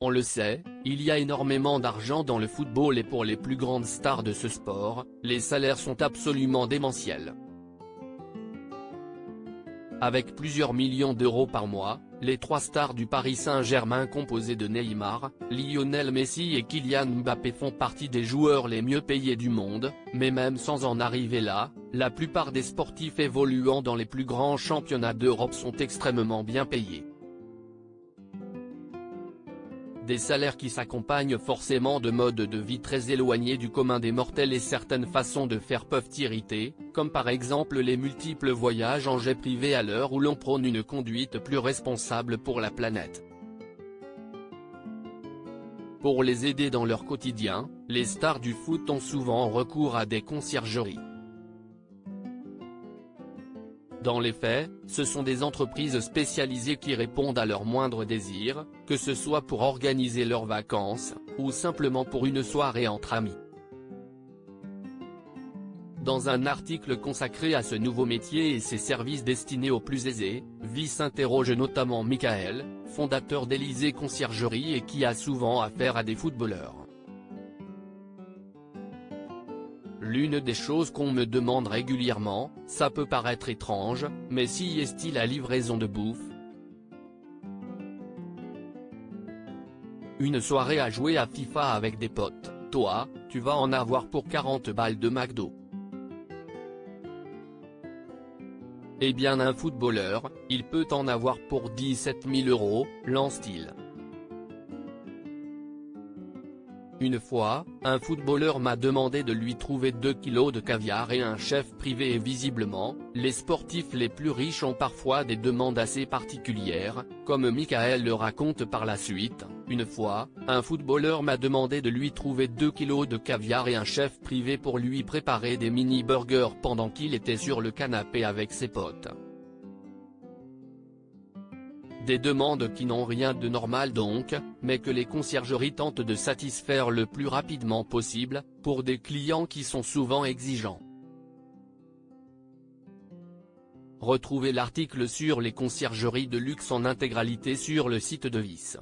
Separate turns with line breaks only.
On le sait, il y a énormément d'argent dans le football et pour les plus grandes stars de ce sport, les salaires sont absolument démentiels. Avec plusieurs millions d'euros par mois, les trois stars du Paris Saint-Germain composées de Neymar, Lionel Messi et Kylian Mbappé font partie des joueurs les mieux payés du monde, mais même sans en arriver là, la plupart des sportifs évoluant dans les plus grands championnats d'Europe sont extrêmement bien payés. Des salaires qui s'accompagnent forcément de modes de vie très éloignés du commun des mortels et certaines façons de faire peuvent irriter, comme par exemple les multiples voyages en jet privé à l'heure où l'on prône une conduite plus responsable pour la planète. Pour les aider dans leur quotidien, les stars du foot ont souvent recours à des conciergeries. Dans les faits, ce sont des entreprises spécialisées qui répondent à leurs moindres désirs, que ce soit pour organiser leurs vacances, ou simplement pour une soirée entre amis. Dans un article consacré à ce nouveau métier et ses services destinés aux plus aisés, Vice interroge notamment Michael, fondateur d'Elysée Conciergerie et qui a souvent affaire à des footballeurs. L'une des choses qu'on me demande régulièrement, ça peut paraître étrange, mais si est-il la livraison de bouffe? Une soirée à jouer à FIFA avec des potes, toi, tu vas en avoir pour 40 balles de McDo. Eh bien un footballeur, il peut en avoir pour 17 000 €, lance-t-il. Une fois, un footballeur m'a demandé de lui trouver 2 kilos de caviar et un chef privé et visiblement, les sportifs les plus riches ont parfois des demandes assez particulières, comme Michael le raconte par la suite. Une fois, un footballeur m'a demandé de lui trouver 2 kilos de caviar et un chef privé pour lui préparer des mini-burgers pendant qu'il était sur le canapé avec ses potes. Des demandes qui n'ont rien de normal donc, mais que les conciergeries tentent de satisfaire le plus rapidement possible, pour des clients qui sont souvent exigeants. Retrouvez l'article sur les conciergeries de luxe en intégralité sur le site de Vice.